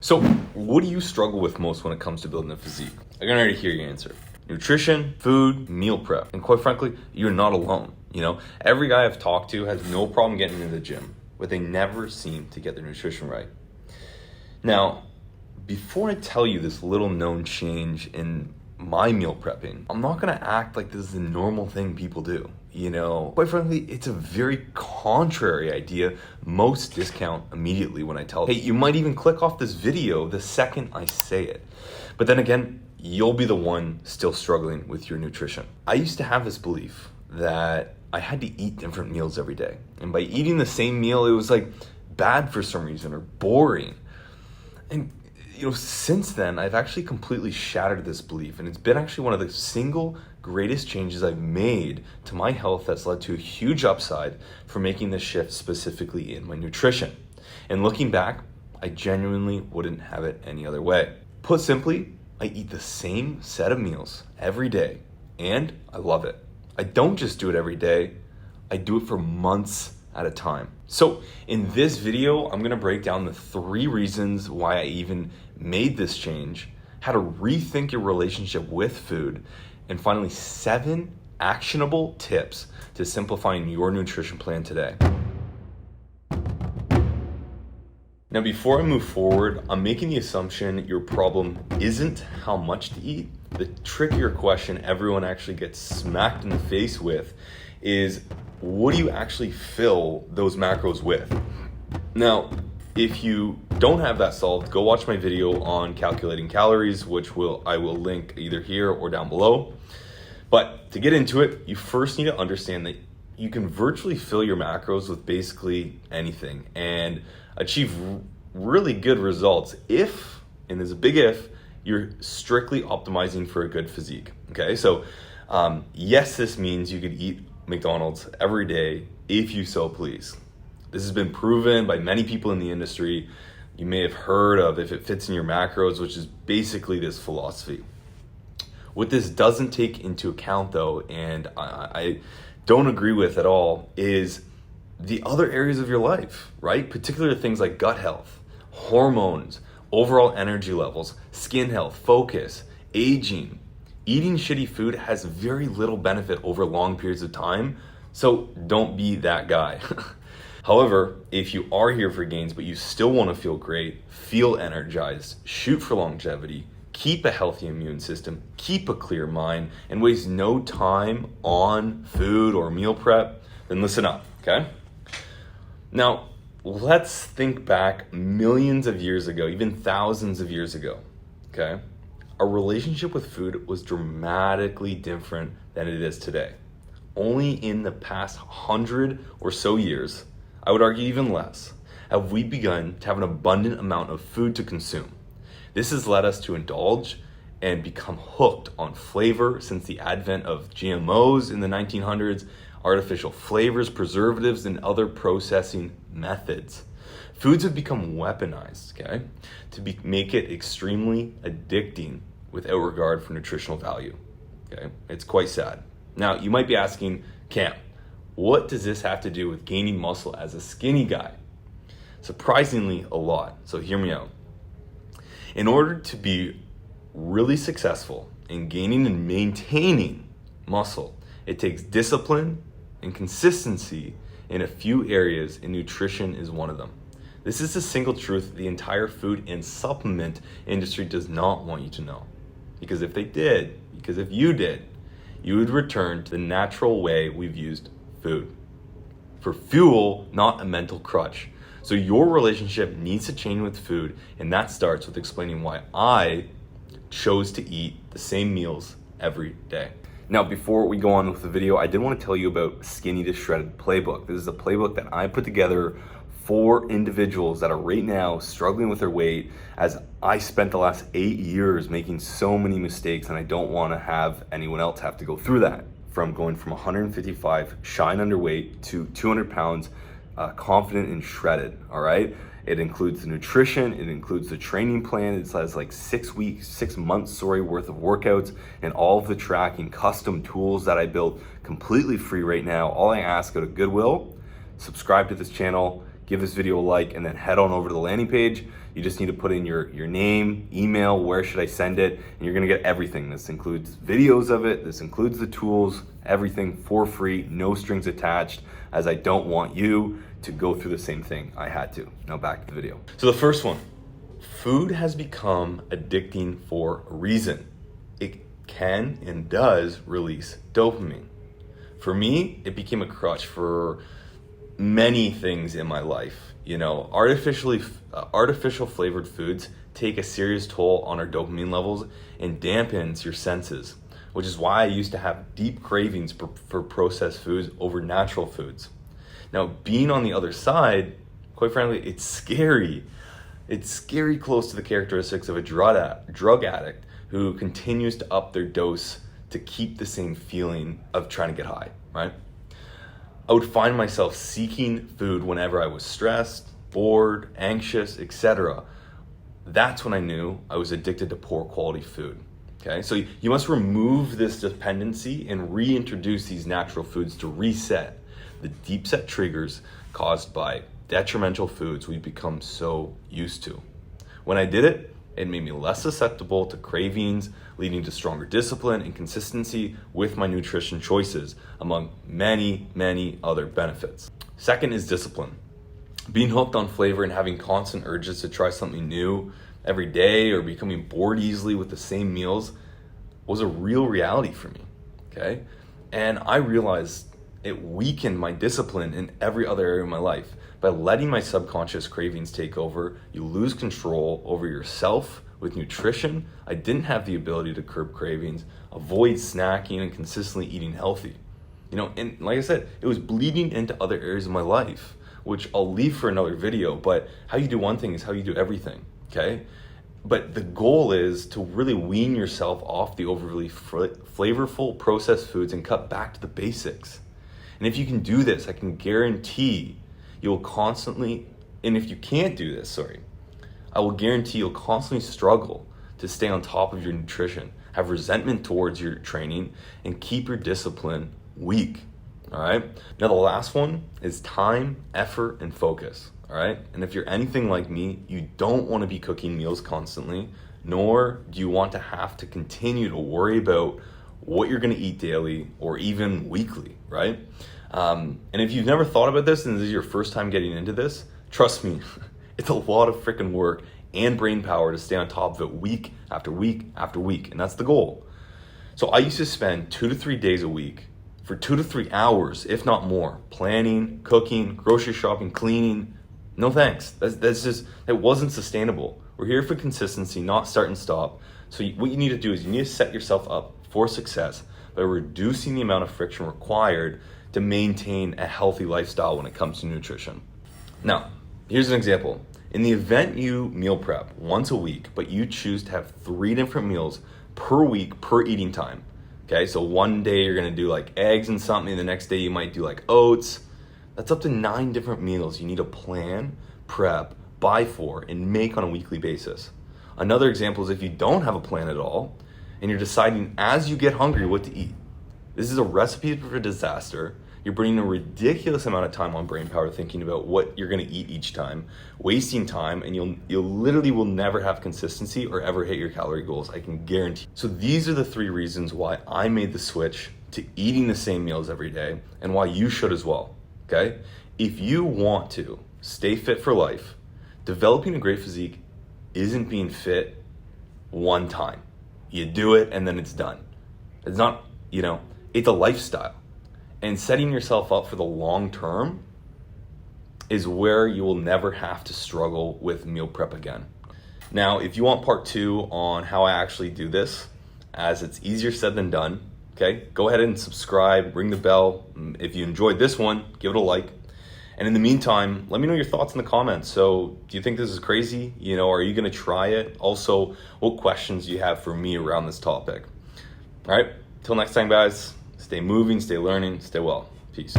So, what do you struggle with most when it comes to building a physique? I can already hear your answer. Nutrition, food, meal prep. And quite frankly, you're not alone. Every guy I've talked to has no problem getting into the gym, but they never seem to get their nutrition right. Now, before I tell you this little known change in my meal prepping, I'm not gonna act like this is a normal thing people do. Quite frankly, it's a very contrary idea. Most discount immediately when I tell them. Hey, you might even click off this video the second I say it. But then again, you'll be the one still struggling with your nutrition. I used to have this belief that I had to eat different meals every day. And by eating the same meal, it was like bad for some reason or boring. And since then, I've actually completely shattered this belief, and it's been actually one of the single greatest changes I've made to my health that's led to a huge upside for making this shift specifically in my nutrition. And looking back, I genuinely wouldn't have it any other way. Put simply, I eat the same set of meals every day, and I love it. I don't just do it every day, I do it for months at a time. So in this video, I'm gonna break down the 3 reasons why I even made this change, how to rethink your relationship with food, and finally 7 actionable tips to simplifying your nutrition plan today. Now, before I move forward, I'm making the assumption your problem isn't how much to eat. The trickier question everyone actually gets smacked in the face with is, what do you actually fill those macros with? Now, if you don't have that solved, go watch my video on calculating calories, which I will link either here or down below. But to get into it, you first need to understand that you can virtually fill your macros with basically anything and achieve really good results if, and there's a big if, you're strictly optimizing for a good physique. Okay, so yes, this means you could eat McDonald's every day if you so please. This has been proven by many people in the industry. You may have heard of if it fits in your macros, which is basically this philosophy. What this doesn't take into account though, and I don't agree with at all, is the other areas of your life, right? Particularly things like gut health, hormones, overall energy levels, skin health, focus, aging. Eating shitty food has very little benefit over long periods of time, so don't be that guy. However, if you are here for gains, but you still want to feel great, feel energized, shoot for longevity, keep a healthy immune system, keep a clear mind, and waste no time on food or meal prep, then listen up, okay? Now, let's think back millions of years ago, even thousands of years ago, okay? Our relationship with food was dramatically different than it is today. Only in the past 100 or so years, I would argue even less, have we begun to have an abundant amount of food to consume. This has led us to indulge and become hooked on flavor since the advent of GMOs in the 1900s, artificial flavors, preservatives, and other processing methods. Foods have become weaponized, okay, to make it extremely addicting without regard for nutritional value, okay? It's quite sad. Now, you might be asking, Cam, what does this have to do with gaining muscle as a skinny guy? Surprisingly, a lot. So hear me out. In order to be really successful in gaining and maintaining muscle, it takes discipline and consistency in a few areas, and nutrition is one of them. This is the single truth the entire food and supplement industry does not want you to know. Because if you did, you would return to the natural way we've used food. For fuel, not a mental crutch. So your relationship needs to change with food, and that starts with explaining why I chose to eat the same meals every day. Now, before we go on with the video, I did want to tell you about Skinny to Shredded Playbook. This is a playbook that I put together for individuals that are right now struggling with their weight, as I spent the last 8 years making so many mistakes, and I don't want to have anyone else have to go through that. From going from 155 shy and underweight to 200 pounds confident and shredded, all right? It includes the nutrition, it includes the training plan. It has like 6 months worth of workouts, and all of the tracking, custom tools that I built completely free right now. All I ask out of goodwill, subscribe to this channel, give this video a like, and then head on over to the landing page. You just need to put in your name, email, where should I send it, and you're gonna get everything. This includes videos of it, this includes the tools, everything for free, no strings attached, as I don't want you to go through the same thing I had to. Now back to the video. So the first one, food has become addicting for a reason. It can and does release dopamine. For me, it became a crutch for many things in my life. You know, artificial flavored foods take a serious toll on our dopamine levels and dampens your senses, which is why I used to have deep cravings for processed foods over natural foods. Now, being on the other side, quite frankly, it's scary. It's scary close to the characteristics of a drug addict who continues to up their dose to keep the same feeling of trying to get high, right? I would find myself seeking food whenever I was stressed, bored, anxious, etc. That's when I knew I was addicted to poor quality food. Okay, so you must remove this dependency and reintroduce these natural foods to reset the deep set triggers caused by detrimental foods we've become so used to. When I did it, it made me less susceptible to cravings, leading to stronger discipline and consistency with my nutrition choices, among many, many other benefits. Second is discipline. Being hooked on flavor and having constant urges to try something new every day or becoming bored easily with the same meals was a real reality for me, okay? And I realized it weakened my discipline in every other area of my life. By letting my subconscious cravings take over, you lose control over yourself. With nutrition, I didn't have the ability to curb cravings, avoid snacking, and consistently eating healthy. You know, and like I said, it was bleeding into other areas of my life, which I'll leave for another video, but how you do one thing is how you do everything, okay? But the goal is to really wean yourself off the overly flavorful processed foods and cut back to the basics. And if you can do this, I can guarantee you'll constantly, and if you can't do this, I will guarantee you'll constantly struggle to stay on top of your nutrition, have resentment towards your training, and keep your discipline weak, all right? Now the last one is time, effort, and focus, all right? And if you're anything like me, you don't want to be cooking meals constantly, nor do you want to have to continue to worry about what you're going to eat daily or even weekly, right? And if you've never thought about this and this is your first time getting into this, trust me, it's a lot of freaking work and brain power to stay on top of it week after week after week, and that's the goal. So I used to spend 2 to 3 days a week for 2 to 3 hours, if not more, planning, cooking, grocery shopping, cleaning. No thanks. That wasn't sustainable. We're here for consistency, not start and stop. So what you need to do is you need to set yourself up for success by reducing the amount of friction required to maintain a healthy lifestyle when it comes to nutrition. Now, here's an example. In the event you meal prep once a week, but you choose to have 3 different meals per week per eating time, okay? So one day you're gonna do like eggs and something, the next day you might do like oats. That's up to 9 different meals you need to plan, prep, buy for, and make on a weekly basis. Another example is if you don't have a plan at all, and you're deciding as you get hungry what to eat. This is a recipe for disaster. You're burning a ridiculous amount of time on brain power thinking about what you're gonna eat each time, wasting time, and you'll literally will never have consistency or ever hit your calorie goals, I can guarantee. So these are the 3 reasons why I made the switch to eating the same meals every day and why you should as well, okay? If you want to stay fit for life, developing a great physique isn't being fit one time. You do it and then it's done. It's not, it's a lifestyle. And setting yourself up for the long term is where you will never have to struggle with meal prep again. Now, if you want part 2 on how I actually do this, as it's easier said than done, okay, go ahead and subscribe, ring the bell. If you enjoyed this one, give it a like. And in the meantime, let me know your thoughts in the comments. So do you think this is crazy? Are you gonna try it? Also, what questions you have for me around this topic? All right, till next time, guys, stay moving, stay learning, stay well. Peace.